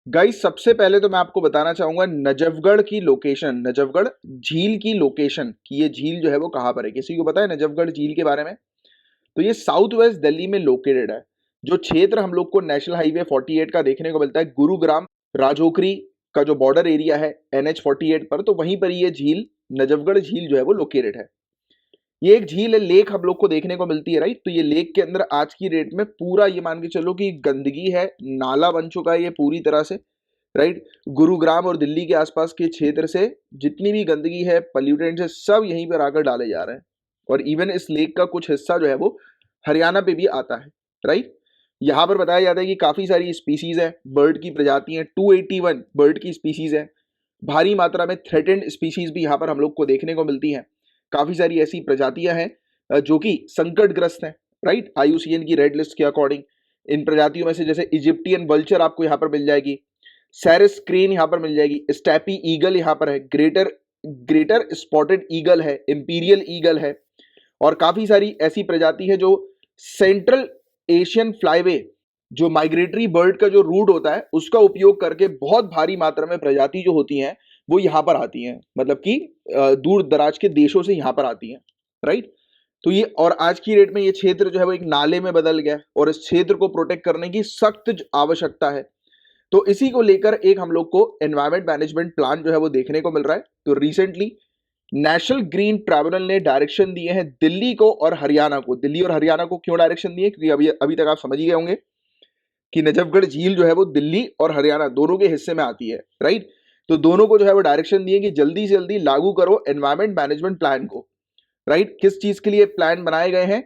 Guys सबसे पहले तो मैं आपको बताना चाहूंगा नजफगढ़ की लोकेशन, नजफगढ़ झील की लोकेशन, कि ये झील जो है वो कहाँ पर है। किसी को पता है नजफगढ़ झील के बारे में? तो ये साउथ वेस्ट दिल्ली में लोकेटेड है। जो क्षेत्र हम लोग को नेशनल हाईवे 48 का देखने को मिलता है, गुरुग्राम राजोखरी का जो बॉर्डर एरिया है NH 48 पर, तो वहीं पर ये झील, नजफगढ़ झील जो है वो लोकेटेड है। ये एक झील है, लेक हम लोग को देखने को मिलती है, राइट। तो ये लेक के अंदर आज की डेट में पूरा ये मान के चलो कि गंदगी है, नाला बन चुका है ये पूरी तरह से, राइट। गुरुग्राम और दिल्ली के आसपास के क्षेत्र से जितनी भी गंदगी है, पॉल्यूटेंट्स है, सब यहीं पर आकर डाले जा रहे हैं। और इवन इस लेक का कुछ हिस्सा जो है वो हरियाणा पे भी आता है, राइट। यहाँ पर बताया जाता है कि काफी सारी स्पीसीज है, बर्ड की प्रजाति है, 281 बर्ड की स्पीसीज है। भारी मात्रा में थ्रेटेंड स्पीसीज भी यहाँ पर हम लोग को देखने को मिलती हैं। काफी सारी ऐसी प्रजातियां हैं जो कि संकटग्रस्त हैं, राइट, IUCN की रेड लिस्ट के अकॉर्डिंग। इन प्रजातियों में से जैसे इजिप्टियन वल्चर आपको यहाँ पर मिल जाएगी, सैरस क्रेन यहाँ पर मिल जाएगी, स्टैपी ईगल यहाँ पर है, ग्रेटर ग्रेटर स्पॉटेड ईगल है, इंपीरियल ईगल है। और काफी सारी ऐसी प्रजाति है जो सेंट्रल एशियन फ्लाईवे, जो माइग्रेटरी बर्ड का जो रूट होता है उसका उपयोग करके बहुत भारी मात्रा में प्रजाति जो होती हैं वो यहाँ पर आती हैं, मतलब कि दूर दराज के देशों से यहाँ पर आती हैं, राइट। तो ये, और आज की डेट में ये क्षेत्र जो है वो एक नाले में बदल गया है और इस क्षेत्र को प्रोटेक्ट करने की सख्त आवश्यकता है। तो इसी को लेकर एक हम लोग को एनवायरमेंट मैनेजमेंट प्लान जो है वो देखने को मिल रहा है। तो रिसेंटली नेशनल ग्रीन ट्राइब्यूनल ने डायरेक्शन दिए हैं दिल्ली को और हरियाणा को। दिल्ली और हरियाणा को क्यों डायरेक्शन दिए? क्योंकि अभी अभी तक आप समझ ही गए होंगे कि नजफगढ़ झील जो है वो दिल्ली और हरियाणा दोनों के हिस्से में आती है, राइट। तो दोनों को जो है वो डायरेक्शन दिए कि जल्दी से जल्दी लागू करो एनवायरमेंट मैनेजमेंट प्लान को, राइट। किस चीज के लिए प्लान बनाए गए हैं?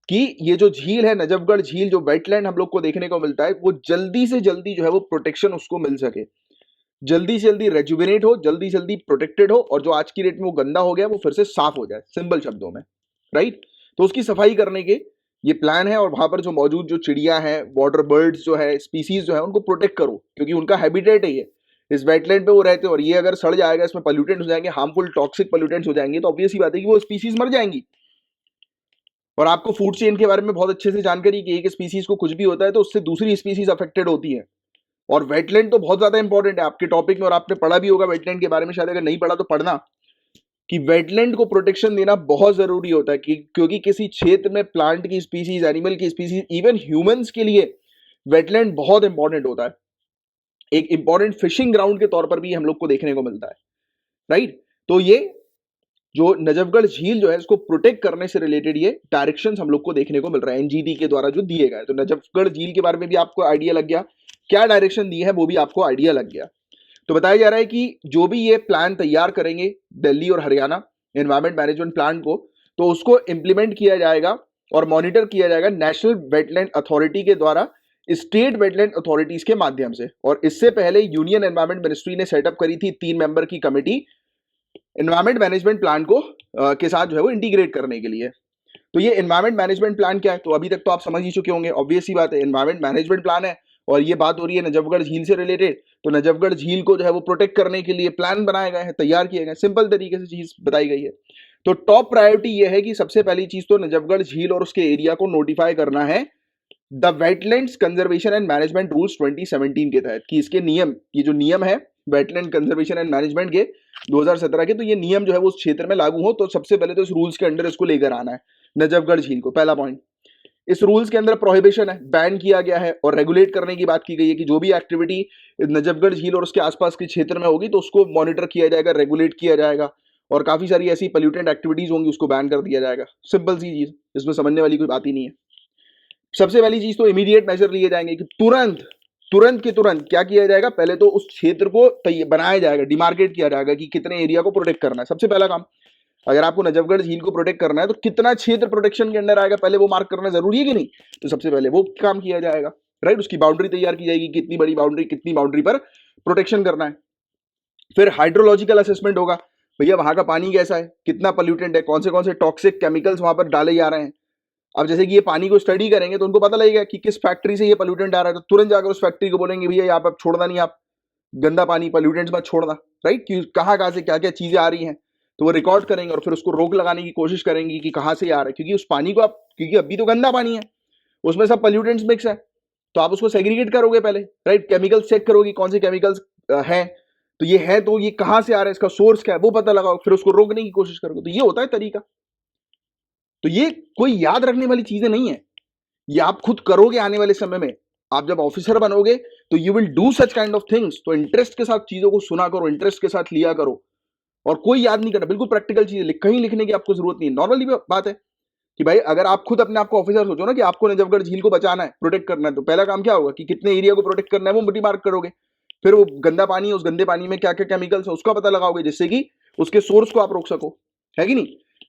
कि ये जो झील है नजफगढ़ झील, जो वेटलैंड हम लोग को देखने को मिलता है, वो जल्दी से जल्दी जो है वो प्रोटेक्शन उसको मिल सके, जल्दी से जल्दी रेजुविनेट हो, जल्दी से जल्दी प्रोटेक्टेड हो, और जो आज की डेट में वो गंदा हो गया वो फिर से साफ हो जाए, सिंपल शब्दों में, राइट। तो उसकी सफाई करने के ये प्लान है। और वहां पर जो मौजूद जो चिड़िया है, वाटर बर्ड्स जो है, स्पीसीज जो है, उनको प्रोटेक्ट करो, क्योंकि उनका हैबिटेट है ये, इस वेटलैंड पे वो रहते हैं। और ये अगर सड़ जाएगा, इसमें पोल्यूटेंट्स हो जाएंगे, हार्मफुल टॉक्सिक पोल्यूटेंट्स हो जाएंगे, तो ऑब्वियस ही बात है कि वो स्पीसीज मर जाएंगी। और आपको फूड चेन के बारे में बहुत अच्छे से जानकारी कि एक स्पीसीज को कुछ भी होता है तो उससे दूसरी स्पीसीज अफेक्टेड होती है। और वेटलैंड तो बहुत ज्यादा इंपॉर्टेंट है आपके टॉपिक में, और आपने पढ़ा भी होगा वेटलैंड के बारे में, शायद अगर नहीं पढ़ा तो पढ़ना, कि वेटलैंड को प्रोटेक्शन देना बहुत जरूरी होता है। क्योंकि किसी क्षेत्र में प्लांट की स्पीसीज, एनिमल की स्पीसीज, इवन ह्यूमंस के लिए वेटलैंड बहुत इंपॉर्टेंट होता है। एक इंपॉर्टेंट फिशिंग ग्राउंड के तौर पर भी हम लोग को देखने को मिलता है, राइट। तो ये जो नजफगढ़ झील जो है इसको प्रोटेक्ट करने से रिलेटेड ये डायरेक्शंस हम लोग को देखने को मिल रहा है NGT के द्वारा जो दिए गए। तो नजफगढ़ झील के बारे में भी आपको आइडिया लग गया, क्या डायरेक्शन दी है वो भी आपको आइडिया लग गया। तो बताया जा रहा है कि जो भी ये प्लान तैयार करेंगे दिल्ली और हरियाणा एनवायरमेंट मैनेजमेंट प्लान को, तो उसको इंप्लीमेंट किया जाएगा और मॉनिटर किया जाएगा नेशनल वेटलैंड अथॉरिटी के द्वारा, स्टेट वेटलैंड अथॉरिटीज के माध्यम से। और इससे पहले यूनियन एनवायरमेंट मिनिस्ट्री ने सेटअप करी थी 3 मेंबर की कमेटी एनवायरमेंट मैनेजमेंट प्लान को के साथ जो है वो इंटीग्रेट करने के लिए। तो ये एनवायरमेंट मैनेजमेंट प्लान क्या है, तो अभी तक तो आप समझ ही चुके होंगे, ऑब्वियस ही बात है, एनवायरमेंट मैनेजमेंट प्लान है। और ये बात हो रही है नजफगढ़ झील से रिलेटेड, तो नजफगढ़ झील को जो है वो प्रोटेक्ट करने के लिए प्लान बनाए गए हैं, तैयार किए गए, सिंपल तरीके से चीज बताई गई है। तो टॉप प्रायोरिटी ये है कि सबसे पहली चीज तो नजफगढ़ झील और उसके एरिया को नोटिफाई करना है the wetlands conservation and management rules 2017 के तहत, कि इसके नियम, ये जो नियम है वेटलैंड कंजर्वेशन एंड मैनेजमेंट के 2017 के, तो ये नियम जो है वो उस क्षेत्र में लागू हो। तो सबसे पहले तो इस रूल्स के अंडर इसको लेकर आना है नजफगढ़ झील को, पहला पॉइंट। इस रूल्स के अंदर प्रोहिबिशन है, बैन किया गया है, और रेगुलेट करने की बात की गई है कि जो भी एक्टिविटी नजफगढ़ झील और उसके आसपास के क्षेत्र में होगी तो उसको मॉनिटर किया जाएगा, रेगुलेट किया जाएगा, और काफी सारी ऐसी पोल्यूटेंट एक्टिविटीज होंगी उसको बैन कर दिया जाएगा। सिंपल सी चीज, इसमें समझने वाली कोई बात ही नहीं है। सबसे पहली चीज तो इमीडिएट मेजर लिए जाएंगे कि तुरंत तुरंत के तुरंत क्या किया जाएगा, पहले तो उस क्षेत्र को बनाया जाएगा, डिमार्केट किया जाएगा कि कितने एरिया को प्रोटेक्ट करना है, सबसे पहला काम। अगर आपको नजफगढ़ झील को प्रोटेक्ट करना है तो कितना क्षेत्र प्रोटेक्शन के अंदर आएगा पहले वो मार्क करना जरूरी है कि नहीं, तो सबसे पहले वो काम किया जाएगा, राइट। उसकी बाउंड्री तैयार की जाएगी, कितनी बड़ी बाउंड्री, कितनी बाउंड्री पर प्रोटेक्शन करना है। फिर हाइड्रोलॉजिकल असेसमेंट होगा, भैया वहां का पानी कैसा है, कितना पोल्यूटेंट है, कौन से टॉक्सिक केमिकल्स वहां पर डाले जा रहे हैं। अब जैसे कि ये पानी को स्टडी करेंगे तो उनको पता लगेगा कि किस फैक्ट्री से ये पोल्यूटेंट आ रहा है, तो तुरंत जाकर उस फैक्ट्री को बोलेंगे भैया यहाँ पर छोड़ना नहीं, आप गंदा पानी पोल्यूटेंट्स मत छोड़ना, राइट। कि कहाँ से क्या क्या चीजें आ रही हैं, तो वो रिकॉर्ड करेंगे और फिर उसको रोक लगाने की कोशिश करेंगे कि कहाँ से आ रहा है, क्योंकि उस पानी को आप, क्योंकि अभी तो गंदा पानी है, उसमें सब पोल्यूटेंट्स मिक्स है, तो आप उसको सेग्रीगेट करोगे पहले, राइट, केमिकल चेक करोगे कौन से केमिकल्स हैं, तो ये है तो ये कहां से आ रहा है, इसका सोर्स क्या है वो पता लगाओ, फिर उसको रोकने की कोशिश करोगे। तो ये होता है तरीका। तो ये कोई याद रखने वाली चीजें नहीं है, ये आप खुद करोगे आने वाले समय में। आप जब ऑफिसर बनोगे तो you will do such kind of things. तो इंटरेस्ट के साथ चीजों को सुना करो, इंटरेस्ट के साथ लिया करो, और कोई याद नहीं करना, बिल्कुल प्रैक्टिकल चीज, कहीं लिखने की आपको जरूरत नहीं है। नॉर्मली बात है कि भाई अगर आप खुद अपने आप को ऑफिसर सोचो ना कि आपको नजफगढ़ झील को बचाना है, प्रोटेक्ट करना है, तो पहला काम क्या होगा कि कितने एरिया को प्रोटेक्ट करना है वो मोटी मार्क करोगे। फिर वो गंदा पानी है, उस गंदे पानी में क्या क्या केमिकल्स है उसका पता लगाओगे, जिससे कि उसके सोर्स को आप रोक सको, है कि नहीं।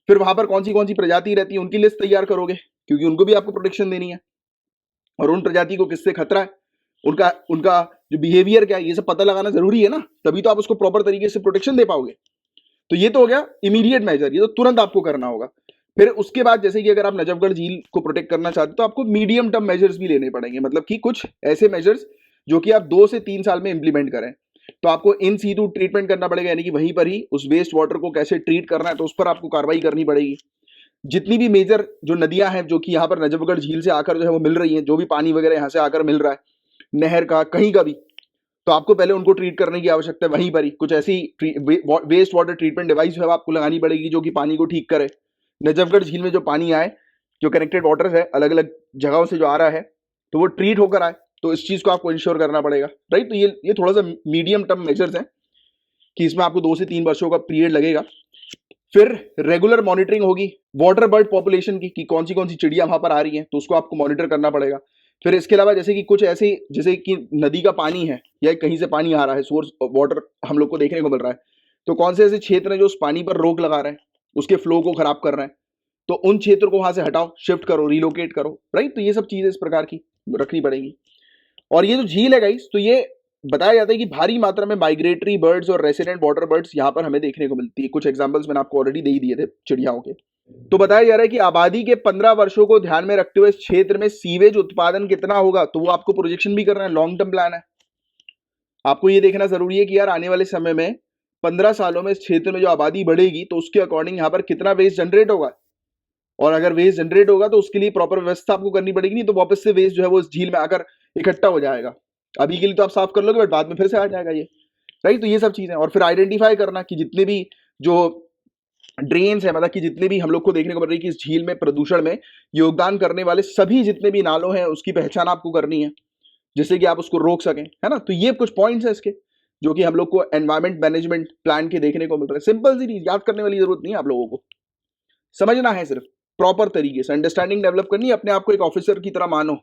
फिर वहां पर कौन सी प्रजाति रहती है उनकी लिस्ट तैयार करोगे, क्योंकि उनको भी आपको प्रोटेक्शन देनी है, और उन प्रजाति को किससे खतरा है, उनका उनका जो बिहेवियर क्या है, ये सब पता लगाना जरूरी है ना, तभी तो आप उसको प्रॉपर तरीके से प्रोटेक्शन दे पाओगे। तो ये तो हो गया इमीडिएट मेजर, ये तो तुरंत आपको करना होगा। फिर उसके बाद जैसे कि अगर आप नजफगढ़ झील को प्रोटेक्ट करना चाहते हो तो आपको मीडियम टर्म मेजर्स भी लेने पड़ेंगे, मतलब कि कुछ ऐसे मेजर्स जो कि आप 2 से 3 साल में इंप्लीमेंट करें। तो आपको इन सीटू ट्रीटमेंट करना पड़ेगा, यानी कि वहीं पर ही उस वेस्ट वाटर को कैसे ट्रीट करना है, तो उस पर आपको कार्रवाई करनी पड़ेगी। जितनी भी मेजर जो नदियां हैं जो कि यहाँ पर नजफगढ़ झील से आकर जो है वो मिल रही हैं, जो भी पानी वगैरह यहाँ से आकर मिल रहा है, नहर का कहीं का भी, तो आपको पहले उनको ट्रीट करने की आवश्यकता है वहीं पर ही। कुछ ऐसी वेस्ट वाटर ट्रीटमेंट डिवाइस है आपको लगानी पड़ेगी जो कि पानी को ठीक करे। नजफगढ़ झील में जो पानी आए, जो कनेक्टेड वाटर है अलग अलग जगहों से जो आ रहा है, तो वो ट्रीट होकर आए, तो इस चीज को आपको इंश्योर करना पड़ेगा, राइट। तो ये थोड़ा सा मीडियम टर्म मेजर्स हैं कि इसमें आपको 2 से 3 वर्षों का पीरियड लगेगा। फिर रेगुलर मॉनिटरिंग होगी वाटर बर्ड पॉपुलेशन की, कि कौन सी चिड़िया वहां पर आ रही हैं, तो उसको आपको मॉनिटर करना पड़ेगा। फिर इसके अलावा जैसे कि कुछ ऐसे, जैसे कि नदी का पानी है या कहीं से पानी आ रहा है, सोर्स वाटर हम लोग को देखने को मिल रहा है, तो कौन से ऐसे क्षेत्र हैं जो उस पानी पर रोक लगा रहे हैं, उसके फ्लो को खराब कर रहे हैं, तो उन क्षेत्र को वहां से हटाओ, शिफ्ट करो, रिलोकेट करो, राइट। तो ये सब चीजें इस प्रकार की रखनी पड़ेगी। और ये जो झील है गाइस, तो ये बताया जाता है कि भारी मात्रा में माइग्रेटरी बर्ड्स और रेसिडेंट वाटर बर्ड्स यहाँ पर हमें देखने को मिलती है। कुछ एग्जांपल्स मैंने आपको ऑलरेडी दे ही दिए थे चिड़ियाओं के। तो बताया जा रहा है कि आबादी के 15 वर्षों को ध्यान में रखते हुए इस क्षेत्र में सीवेज उत्पादन कितना होगा, तो वो आपको प्रोजेक्शन भी करना है, लॉन्ग टर्म प्लान है। आपको ये देखना जरूरी है कि यार आने वाले समय में 15 सालों में इस क्षेत्र में जो आबादी बढ़ेगी तो उसके अकॉर्डिंग यहाँ पर कितना वेस्ट जनरेट होगा, और अगर वेस्ट जनरेट होगा तो उसके लिए प्रॉपर व्यवस्था आपको करनी पड़ेगी, नहीं तो वापस से वेस्ट जो है वो इस झील में आकर इकट्ठा हो जाएगा। अभी के लिए तो आप साफ कर लोगे बट बाद में फिर से आ जाएगा ये, राइट। तो ये सब चीजें, और फिर आइडेंटिफाई करना कि जितने भी जो ड्रेन्स है, मतलब कि जितने भी हम लोग को देखने को मिल रही है कि इस झील में प्रदूषण में योगदान करने वाले सभी जितने भी नालों हैं उसकी पहचान आपको करनी है, जिससे कि आप उसको रोक सकें, है ना। तो ये कुछ पॉइंट्स है इसके जो कि हम लोग को एनवायरमेंट मैनेजमेंट प्लान के देखने को मिल रहे हैं। सिंपल सी चीज, याद करने वाली जरूरत नहीं है, आप लोगों को समझना है, सिर्फ प्रॉपर तरीके से अंडरस्टैंडिंग डेवलप करनी है, अपने आप को एक ऑफिसर की तरह मानो,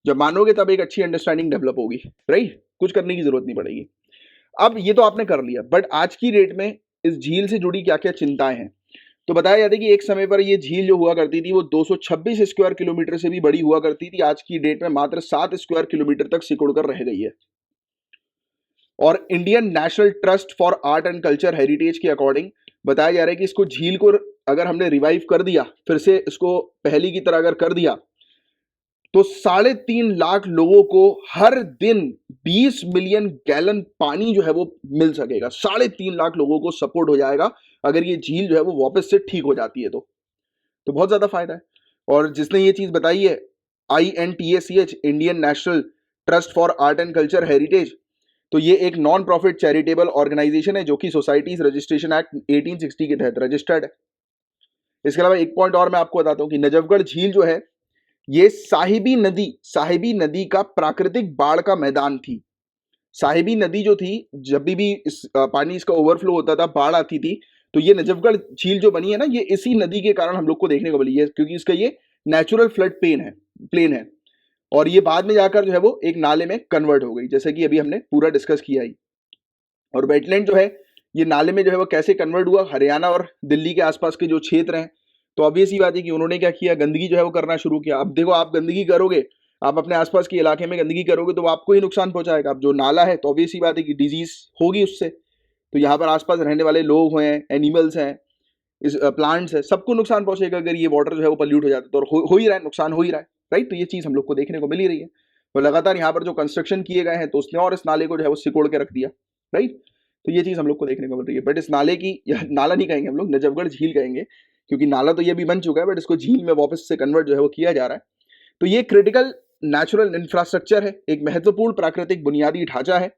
जब मानोगे तब एक अच्छी अंडरस्टैंडिंग डेवलप होगी, राइट। कुछ करने की जरूरत नहीं पड़ेगी। अब ये तो आपने कर लिया, बट आज की डेट में इस झील से जुड़ी क्या क्या चिंताएं हैं। तो बताया जाता है कि एक समय पर ये झील जो हुआ करती थी वो 226 स्क्वायर किलोमीटर से भी बड़ी हुआ करती थी, आज की डेट में मात्र 7 स्क्वायर किलोमीटर तक सिकुड़ कर रह गई है। और Indian national trust for art and culture heritage के अकॉर्डिंग बताया जा रहा है कि इसको झील को अगर हमने रिवाइव कर दिया, फिर से इसको पहली की तरह अगर कर दिया, तो 3.5 लाख लोगों को हर दिन 20 मिलियन गैलन पानी जो है वो मिल सकेगा। 3.5 लाख लोगों को सपोर्ट हो जाएगा अगर ये झील जो है वो वापस से ठीक हो जाती है तो बहुत ज्यादा फायदा है। और जिसने ये चीज बताई है INTACH, Indian national trust for art and culture heritage, तो ये एक नॉन प्रॉफिट चैरिटेबल ऑर्गेनाइजेशन है जो कि सोसाइटीज रजिस्ट्रेशन एक्ट 1860 के तहत रजिस्टर्ड है। इसके अलावा एक पॉइंट और मैं आपको बताता हूं कि नजफगढ़ झील जो है ये साहिबी नदी का प्राकृतिक बाढ़ का मैदान थी। साहिबी नदी जो थी, जब भी पानी इसका ओवरफ्लो होता था, बाढ़ आती थी, तो ये नजफगढ़ झील जो बनी है ना, ये इसी नदी के कारण हम लोग को देखने को मिली है, क्योंकि इसका ये नेचुरल फ्लड प्लेन है, और ये बाद में जाकर जो है वो एक नाले में कन्वर्ट हो गई, जैसे कि अभी हमने पूरा डिस्कस किया ही। और वेटलैंड जो है ये नाले में जो है वो कैसे कन्वर्ट हुआ, हरियाणा और दिल्ली के आसपास के जो क्षेत्र हैं, तो ऑब्वियस ही बात है कि उन्होंने क्या किया, गंदगी जो है वो करना शुरू किया। अब देखो, आप गंदगी करोगे, आप अपने आसपास के इलाके में गंदगी करोगे तो वो आपको ही नुकसान पहुंचाएगा। अब जो नाला है तो ऑब्वियस ही बात है कि डिजीज होगी उससे, तो यहाँ पर आसपास रहने वाले लोग हैं, एनिमल्स हैं, इस प्लांट्स है, सबको नुकसान पहुंचेगा अगर ये वाटर जो है वो पल्यूट हो जाता है, तो हो ही रहा है, नुकसान हो ही रहा है, राइट। तो ये चीज हम लोग को देखने को मिल ही रही है। तो लगातार यहाँ पर जो कंस्ट्रक्शन किए गए हैं तो उसने और इस नाले को जो है वो सिकोड़ के रख दिया, राइट। तो ये चीज हम लोग को देखने को मिल रही है। बट इस नाले की, नाला नहीं कहेंगे हम लोग, नजफगढ़ झील कहेंगे, क्योंकि नाला तो ये भी बन चुका है, बट इसको झील में वापस से कन्वर्ट जो है वो किया जा रहा है। तो ये क्रिटिकल नेचुरल इंफ्रास्ट्रक्चर है, एक महत्वपूर्ण प्राकृतिक बुनियादी ढांचा है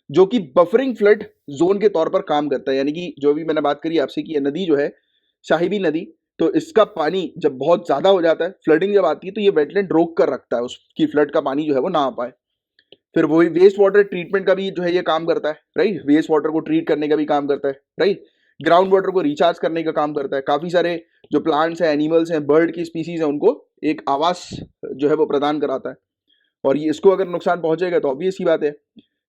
जो कि बफरिंग फ्लड जोन के तौर पर काम करता है। यानी कि जो भी मैंने बात करी आपसे कि ये नदी जो है शाहिबी नदी, तो इसका पानी जब बहुत ज्यादा हो जाता है, फ्लडिंग जब आती है, तो ये वेटलैंड रोक कर रखता है, उसकी फ्लड का पानी जो है वो ना आ पाए। फिर वही वेस्ट वाटर ट्रीटमेंट का भी जो है ये काम करता है, राइट, वेस्ट वाटर को ट्रीट करने का भी काम करता है, राइट, ग्राउंड वाटर को रिचार्ज करने का काम करता है, काफी सारे जो प्लांट्स हैं, एनिमल्स हैं, बर्ड की स्पीसीज है, उनको एक आवास जो है वो प्रदान कराता है। और ये इसको अगर नुकसान पहुंचेगा तो ऑब्वियस ही बात है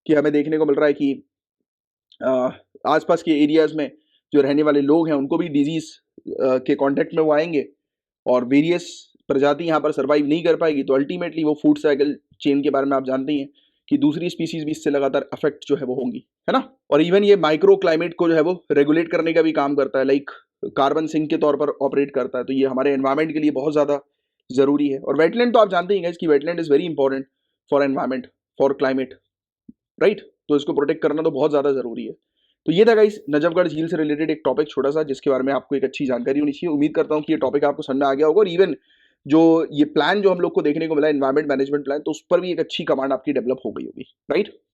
कि हमें देखने को मिल रहा है कि आसपास के एरियाज में जो रहने वाले लोग हैं उनको भी डिजीज के कांटेक्ट में वो आएंगे और वेरियस प्रजाति यहाँ पर सर्वाइव नहीं कर पाएगी। तो अल्टीमेटली वो फूड साइकिल चेन के बारे में आप जानते ही हैं कि दूसरी स्पीसीज भी इससे लगातार अफेक्ट जो है वो होंगी, है ना। और इवन ये माइक्रो क्लाइमेट को जो है वो रेगुलेट करने का भी काम करता है, लाइक कार्बन सिंक के तौर पर ऑपरेट करता है। तो ये हमारे एनवायरमेंट के लिए बहुत ज़्यादा ज़रूरी है। और वेटलैंड तो आप जानते ही हैं इसकी, wetland is very important for environment, for climate, right. तो इसको प्रोटेक्ट करना तो बहुत ज़्यादा ज़रूरी है। तो ये था गाइस नजफगढ़ झील से रिलेटेड एक टॉपिक छोटा सा, जिसके बारे में आपको एक अच्छी जानकारी होनी चाहिए। उम्मीद करता हूँ कि ये टॉपिक आपको समझ में आ गया होगा। और इवन जो ये प्लान जो हम लोग को देखने को मिला, एनवायरमेंट मैनेजमेंट प्लान, तो उस पर भी एक अच्छी कमांड आपकी डेवलप हो गई होगी, राइट।